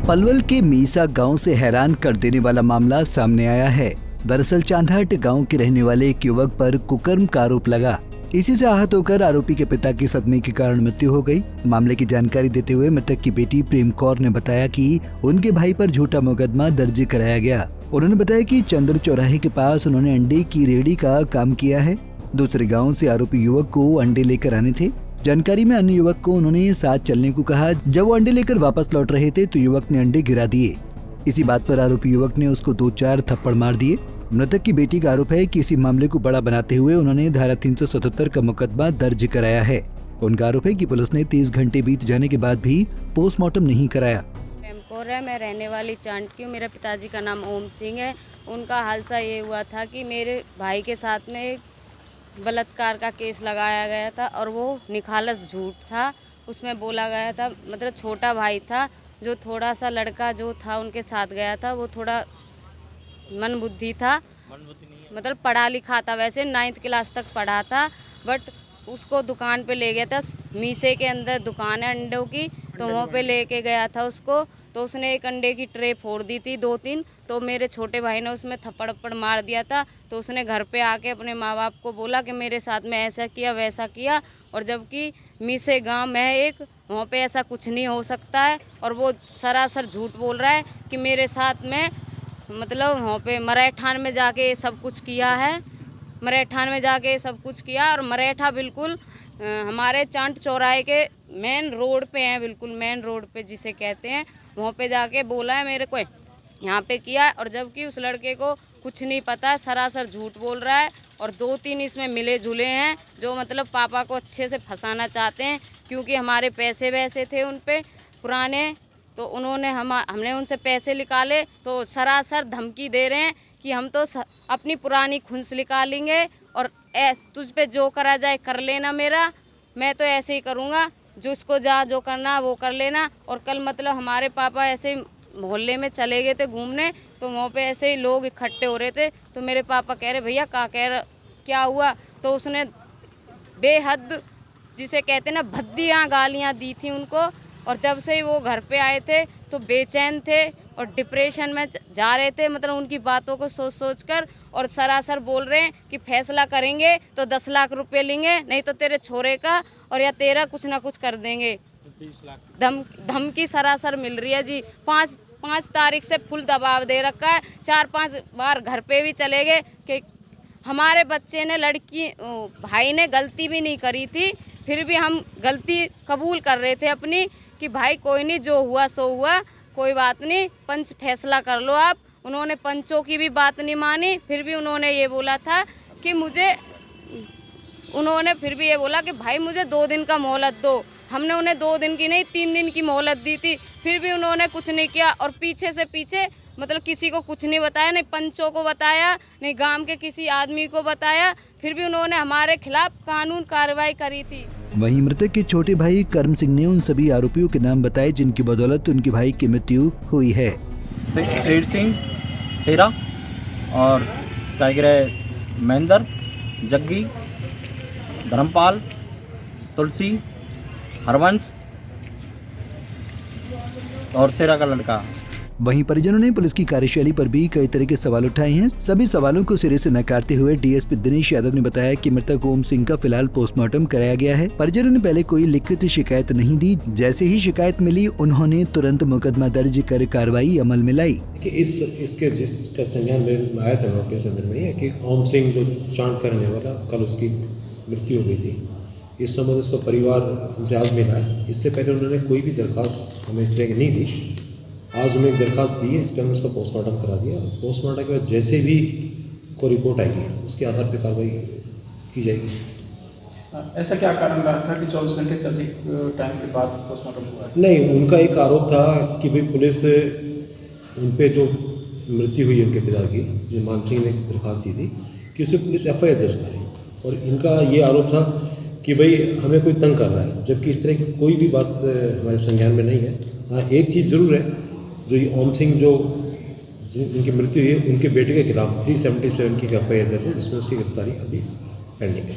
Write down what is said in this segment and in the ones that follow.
पलवल के मीसा गांव से हैरान कर देने वाला मामला सामने आया है। दरअसल चांदहट गांव के रहने वाले एक युवक पर कुकर्म का आरोप लगा। इसी से आहत होकर आरोपी के पिता की सदमे के कारण मृत्यु हो गई। मामले की जानकारी देते हुए मृतक की बेटी प्रेम कौर ने बताया कि उनके भाई पर झूठा मुकदमा दर्ज कराया गया। उन्होंने बताया कि चंद्र चौराहे के पास उन्होंने अंडे की रेहड़ी का काम किया है। दूसरे गाँव से आरोपी युवक को अंडे लेकर आने थे। जानकारी में अन्य युवक को उन्होंने साथ चलने को कहा। जब वो अंडे लेकर वापस लौट रहे थे तो युवक ने अंडे गिरा दिए। इसी बात पर आरोपी युवक ने उसको 2-4 थप्पड़ मार दिए। मृतक की बेटी का आरोप है कि इसी मामले को बड़ा बनाते हुए उन्होंने धारा 377 का मुकदमा दर्ज कराया है। उनका आरोप है कि पुलिस ने 30 घंटे बीत जाने के बाद भी पोस्टमार्टम नहीं कराया। मैं रहने वाली चांट की हूँ। मेरे पिताजी का नाम ओम सिंह है। उनका हादसा ये हुआ था कि मेरे भाई के साथ में बलात्कार का केस लगाया गया था और वो निखालस झूठ था। उसमें बोला गया था, मतलब छोटा भाई था जो थोड़ा सा लड़का जो था उनके साथ गया था, वो थोड़ा मन बुद्धि था, मतलब पढ़ा लिखा था, वैसे 9th क्लास तक पढ़ा था। बट उसको दुकान पे ले गया था, मीसे के अंदर दुकान है अंडों की, तो वहाँ पे लेके गया था उसको। तो उसने एक अंडे की ट्रे फोड़ दी थी 2-3, तो मेरे छोटे भाई ने उसमें थप्पड़ मार दिया था। तो उसने घर पे आके अपने माँ बाप को बोला कि मेरे साथ में ऐसा किया वैसा किया, और जबकि मीसे गांव में एक वहाँ पे ऐसा कुछ नहीं हो सकता है। और वो सरासर झूठ बोल रहा है कि मेरे साथ में, मतलब वहाँ पे मरेठान में जाके सब कुछ किया है, मरेठान में जाके सब कुछ किया। और मरेठा बिल्कुल हमारे चांट चौराहे के मेन रोड पे हैं, बिल्कुल मेन रोड पे जिसे कहते हैं, वहाँ पे जाके बोला है मेरे को यहाँ पे किया है। और जबकि उस लड़के को कुछ नहीं पता है, सरासर झूठ बोल रहा है। और 2-3 इसमें मिले जुले हैं जो मतलब पापा को अच्छे से फंसाना चाहते हैं, क्योंकि हमारे पैसे वैसे थे उन पे पुराने, तो उन्होंने हमने उनसे पैसे निकाले, तो सरासर धमकी दे रहे हैं कि हम तो अपनी पुरानी खुंस निकालेंगे और तुझ पे जो करा जाए कर लेना, मैं तो ऐसे ही करूँगा, जिसको जो करना वो कर लेना। और कल मतलब हमारे पापा ऐसे मोहल्ले में चले गए थे घूमने, तो वहाँ पे ऐसे ही लोग इकट्ठे हो रहे थे, तो मेरे पापा कह रहे भैया क्या हुआ। तो उसने बेहद जिसे कहते हैं ना भद्दियाँ गालियाँ दी थी उनको। और जब से ही वो घर पे आए थे तो बेचैन थे और डिप्रेशन में जा रहे थे, मतलब उनकी बातों को सोच कर। और सरासर बोल रहे हैं कि फैसला करेंगे तो 10 लाख रुपए लेंगे, नहीं तो तेरे छोरे का और या तेरा कुछ ना कुछ कर देंगे। 20 लाख धमकी सरासर मिल रही है जी। 5 तारीख से फुल दबाव दे रखा है। 4-5 बार घर पे भी चले गए कि हमारे बच्चे ने भाई ने गलती भी नहीं करी थी, फिर भी हम गलती कबूल कर रहे थे अपनी कि भाई कोई नहीं, जो हुआ सो हुआ, कोई बात नहीं, पंच फैसला कर लो आप। उन्होंने पंचों की भी बात नहीं मानी, फिर भी उन्होंने ये बोला था कि उन्होंने फिर भी ये बोला कि भाई मुझे 2 दिन का मोहलत दो। हमने उन्हें 2 दिन की नहीं 3 दिन की मोहलत दी थी, फिर भी उन्होंने कुछ नहीं किया। और पीछे से पीछे मतलब किसी को कुछ नहीं बताया, नहीं पंचों को बताया, नहीं गांव के किसी आदमी को बताया, फिर भी उन्होंने हमारे खिलाफ कानून कार्रवाई करी थी। वहीं मृतक के छोटे भाई कर्म सिंह ने उन सभी आरोपियों के नाम बताए जिनकी बदौलत उनके भाई की मृत्यु हुई है। शेर सिंह शेरा और टाइगर महेंद्र, जग्गी, धर्मपाल, तुलसी, हरवंश और शेरा का लड़का। वहीं परिजनों ने पुलिस की कार्यशैली पर भी कई तरह के सवाल उठाए हैं। सभी सवालों को सिरे से नकारते हुए डीएसपी दिनेश यादव ने बताया कि मृतक ओम सिंह का फिलहाल पोस्टमार्टम कराया गया है। परिजनों ने पहले कोई लिखित शिकायत नहीं दी, जैसे ही शिकायत मिली उन्होंने तुरंत मुकदमा दर्ज कर कार्रवाई अमल में लाई। इसके जिसका संज्ञान में आया था मौके संदर्भ में कि ओम सिंह जो चांट करने वाला, कल उसकी मृत्यु हो गई थी। इस संबंध उसका परिवार हमसे आज मिला है। इससे पहले उन्होंने कोई भी दरख्वास्त हमें इस तरह की नहीं दी। आज उन्हें एक दरख्वास्त दी है, इस पर हमने उसका पोस्टमार्टम करा दिया। पोस्टमार्टम के बाद जैसे भी कोई रिपोर्ट आएगी उसके आधार पर कार्रवाई की जाएगी। ऐसा क्या कारण रहा था कि 24 घंटे से अधिक टाइम के बाद पोस्टमार्टम हुआ? नहीं, उनका एक आरोप था कि भाई पुलिस उन पर जो मृत्यु हुई उनके पिता की, जो मान सिंह ने दरख्वास्त दी थी कि उसे पुलिस FIR दर्ज करे, और इनका ये आरोप था कि भाई हमें कोई तंग कर रहा है, जबकि इस तरह की कोई भी बात हमारे संज्ञान में नहीं है। हाँ, एक चीज़ ज़रूर है, जो ये ओम सिंह जो उनकी मृत्यु हुई है, उनके बेटे के खिलाफ 377 की FIR दर्ज है, जिसमें उसकी गिरफ्तारी अभी पेंडिंग है।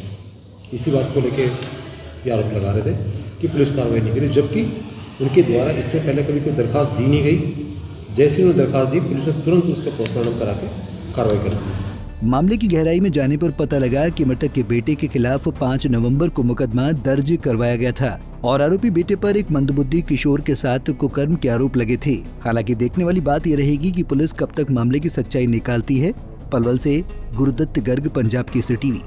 इसी बात को लेके ये आरोप लगा रहे थे कि पुलिस कार्रवाई नहीं करी, जबकि उनके द्वारा इससे पहले कभी कोई दरख्वास्त दी नहीं गई। जैसे ही उन्होंने दरख्वास्त दी, पुलिस ने तुरंत उसका पोस्टमार्टम करा के कार्रवाई कर दी। मामले की गहराई में जाने पर पता लगा कि मृतक के बेटे के खिलाफ 5 नवंबर को मुकदमा दर्ज करवाया गया था और आरोपी बेटे पर एक मंदबुद्धि किशोर के साथ कुकर्म के आरोप लगे थे। हालांकि देखने वाली बात ये रहेगी कि पुलिस कब तक मामले की सच्चाई निकालती है। पलवल से गुरुदत्त गर्ग, पंजाब केसरी टीवी।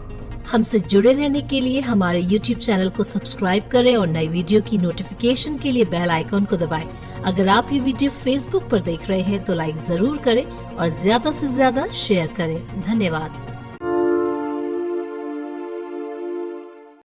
हमसे जुड़े रहने के लिए हमारे YouTube चैनल को सब्सक्राइब करें और नई वीडियो की नोटिफिकेशन के लिए बेल आइकॉन को दबाएं। अगर आप ये वीडियो Facebook पर देख रहे हैं तो लाइक जरूर करें और ज्यादा से ज्यादा शेयर करें। धन्यवाद।